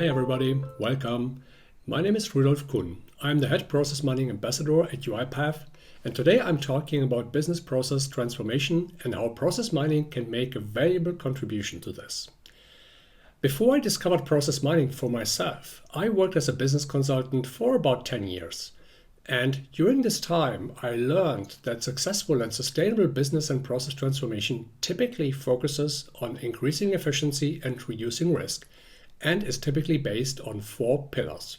Hi everybody, welcome. My name is Rudolf Kuhn. I'm the head process mining ambassador at UiPath, and today I'm talking about business process transformation and how process mining can make a valuable contribution to this. Before I discovered process mining for myself, I worked as a business consultant for about 10 years. And during this time, I learned that successful and sustainable business and process transformation typically focuses on increasing efficiency and reducing risk, and is typically based on 4 pillars.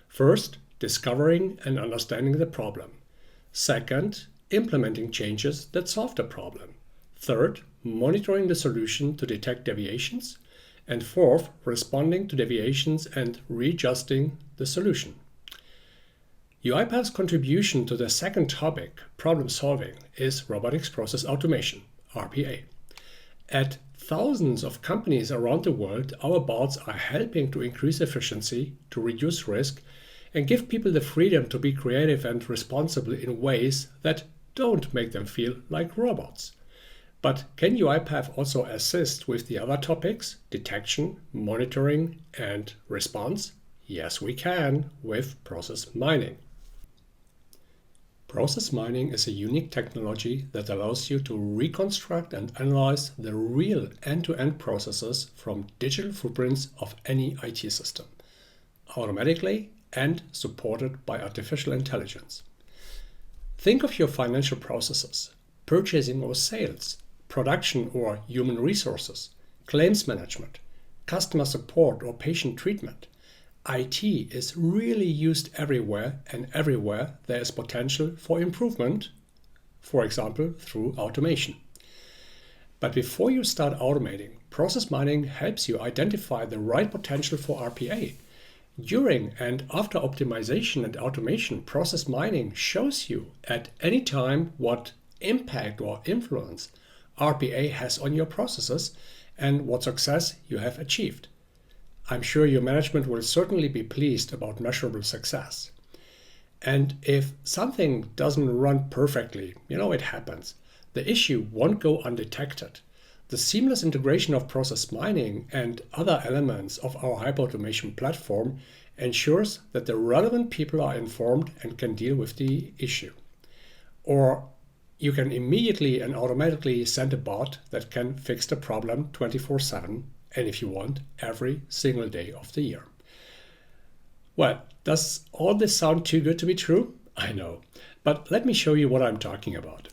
First, discovering and understanding the problem. Second, implementing changes that solve the problem. Third, monitoring the solution to detect deviations. And fourth, responding to deviations and readjusting the solution. UiPath's contribution to the second topic, problem solving, is robotics process automation, RPA. At thousands of companies around the world, our bots are helping to increase efficiency, to reduce risk, and give people the freedom to be creative and responsible in ways that don't make them feel like robots. But can UiPath also assist with the other topics, detection, monitoring, and response? Yes, we can with process mining. Process mining is a unique technology that allows you to reconstruct and analyze the real end-to-end processes from digital footprints of any IT system, automatically and supported by artificial intelligence. Think of your financial processes, purchasing or sales, production or human resources, claims management, customer support or patient treatment. IT is really used everywhere, and everywhere there is potential for improvement, for example, through automation. But before you start automating, process mining helps you identify the right potential for RPA. During and after optimization and automation, process mining shows you at any time what impact or influence RPA has on your processes and what success you have achieved. I'm sure your management will certainly be pleased about measurable success. And if something doesn't run perfectly, it happens. The issue won't go undetected. The seamless integration of process mining and other elements of our hyperautomation platform ensures that the relevant people are informed and can deal with the issue. Or you can immediately and automatically send a bot that can fix the problem 24/7, and if you want, every single day of the year. Well, does all this sound too good to be true? I know, but let me show you what I'm talking about.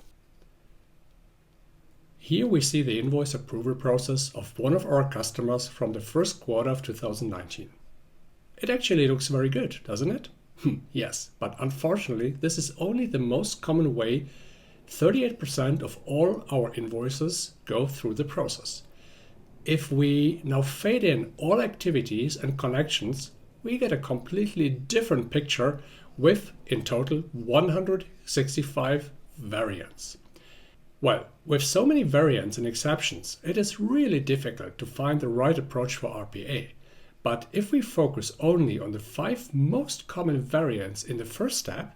Here we see the invoice approval process of one of our customers from the first quarter of 2019. It actually looks very good, doesn't it? Yes, but unfortunately, this is only the most common way 38% of all our invoices go through the process. If we now fade in all activities and connections, we get a completely different picture with, in total, 165 variants. Well, with so many variants and exceptions, it is really difficult to find the right approach for RPA. But if we focus only on the 5 most common variants in the first step,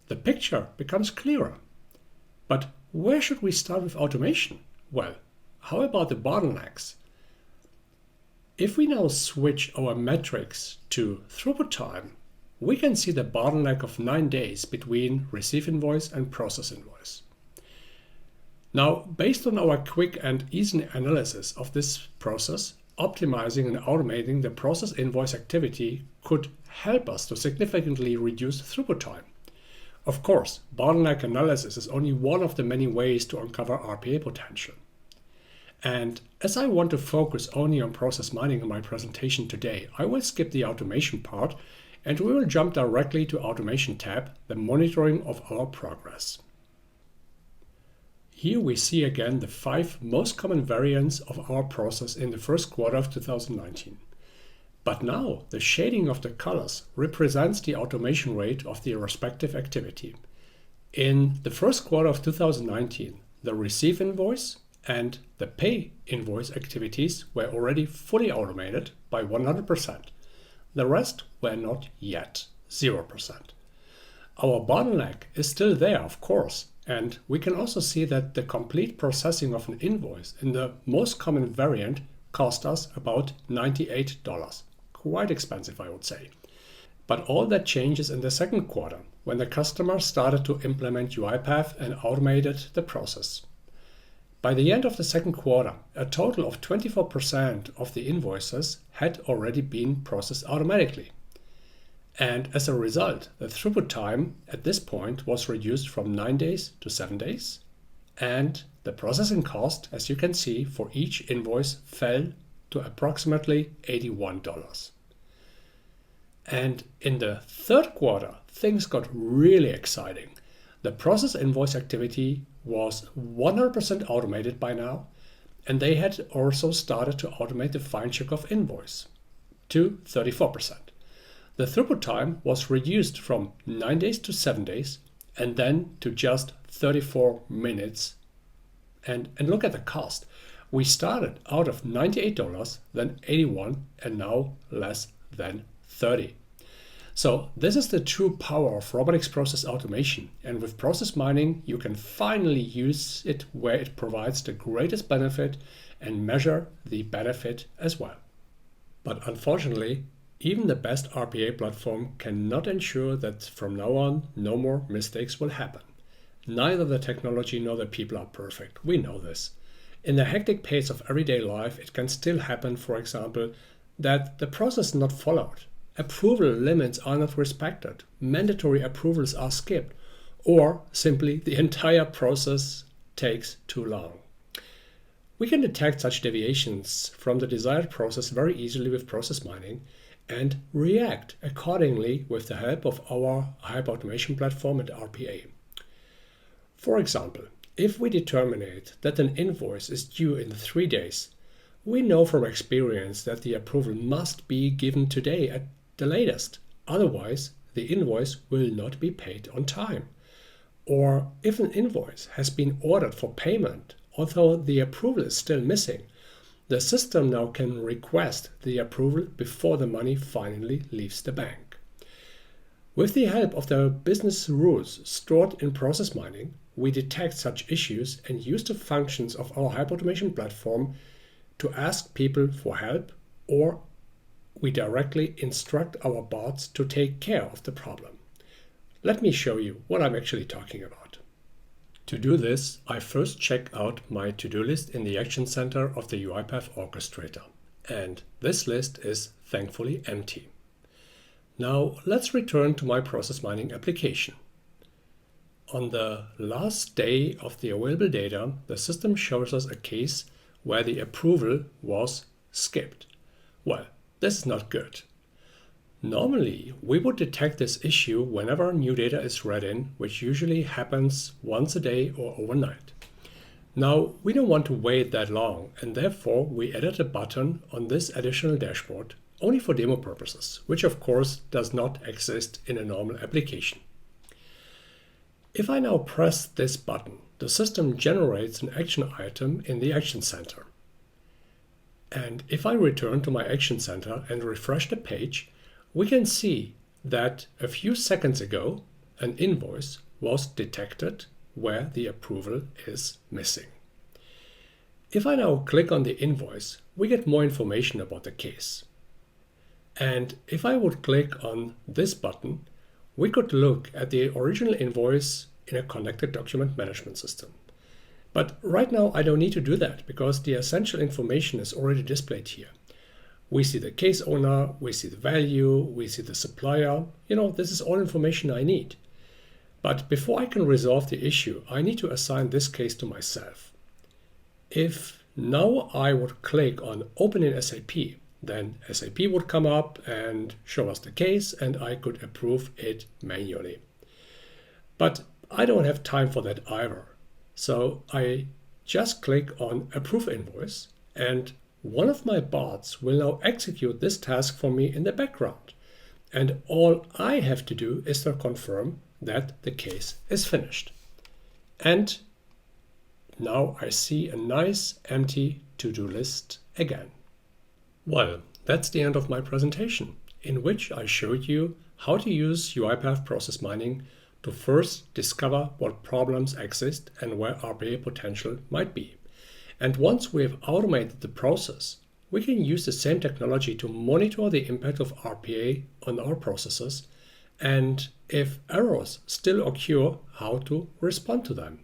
the picture becomes clearer. But where should we start with automation? Well, how about the bottlenecks? If we now switch our metrics to throughput time, we can see the bottleneck of 9 days between receive invoice and process invoice. Now, based on our quick and easy analysis of this process, optimizing and automating the process invoice activity could help us to significantly reduce throughput time. Of course, bottleneck analysis is only one of the many ways to uncover RPA potential. And as I want to focus only on process mining in my presentation today, I will skip the automation part and we will jump directly to Automation tab, the monitoring of our progress. Here we see again the 5 most common variants of our process in the first quarter of 2019. But now the shading of the colors represents the automation rate of the respective activity. In the first quarter of 2019, the receive invoice and the pay invoice activities were already fully automated by 100%. The rest were not yet, 0%. Our bottleneck is still there, of course, and we can also see that the complete processing of an invoice in the most common variant cost us about $98. quite expensive, I would say. But all that changes in the second quarter, when the customer started to implement UiPath and automated the process. By the end of the second quarter, a total of 24% of the invoices had already been processed automatically. And as a result, the throughput time at this point was reduced from 9 days to 7 days. And the processing cost, as you can see, for each invoice fell to approximately $81. And in the third quarter, things got really exciting. The process invoice activity was 100% automated by now, and they had also started to automate the fine check of invoice to 34%. The throughput time was reduced from 9 days to 7 days, and then to just 34 minutes. And look at the cost. We started out of $98, then $81, and now less than $30. So this is the true power of robotics process automation, and with process mining you can finally use it where it provides the greatest benefit and measure the benefit as well. But unfortunately, even the best RPA platform cannot ensure that from now on no more mistakes will happen. Neither the technology nor the people are perfect, we know this. In the hectic pace of everyday life, it can still happen, for example, that the process is not followed. Approval limits are not respected, mandatory approvals are skipped, or simply the entire process takes too long. We can detect such deviations from the desired process very easily with process mining and react accordingly with the help of our hyperautomation platform and RPA. For example, if we determine that an invoice is due in 3 days, we know from experience that the approval must be given today at the latest. Otherwise, the invoice will not be paid on time. Or if an invoice has been ordered for payment, although the approval is still missing, the system now can request the approval before the money finally leaves the bank. With the help of the business rules stored in process mining, we detect such issues and use the functions of our hyperautomation platform to ask people for help, or we directly instruct our bots to take care of the problem. Let me show you what I'm actually talking about. To do this, I first check out my to-do list in the Action Center of the UiPath Orchestrator. And this list is thankfully empty. Now let's return to my process mining application. On the last day of the available data, the system shows us a case where the approval was skipped. Well, this is not good. Normally, we would detect this issue whenever new data is read in, which usually happens once a day or overnight. Now, we don't want to wait that long, and therefore we added a button on this additional dashboard only for demo purposes, which of course does not exist in a normal application. If I now press this button, the system generates an action item in the Action Center. And if I return to my Action Center and refresh the page, we can see that a few seconds ago an invoice was detected where the approval is missing. If I now click on the invoice, we get more information about the case. And if I would click on this button, we could look at the original invoice in a connected document management system. But right now I don't need to do that because the essential information is already displayed here. We see the case owner, we see the value, we see the supplier. This is all information I need. But before I can resolve the issue, I need to assign this case to myself. If now I would click on Open in SAP, then SAP would come up and show us the case and I could approve it manually. But I don't have time for that either. So I just click on Approve Invoice, and one of my bots will now execute this task for me in the background. And all I have to do is to confirm that the case is finished. And now I see a nice empty to-do list again. Well, that's the end of my presentation, in which I showed you how to use UiPath process mining to first discover what problems exist and where RPA potential might be. And once we have automated the process, we can use the same technology to monitor the impact of RPA on our processes, and if errors still occur, how to respond to them.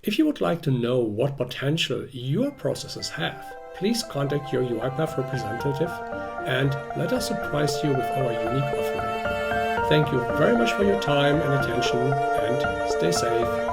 If you would like to know what potential your processes have, please contact your UiPath representative and let us surprise you with our unique offering. Thank you very much for your time and attention, and stay safe.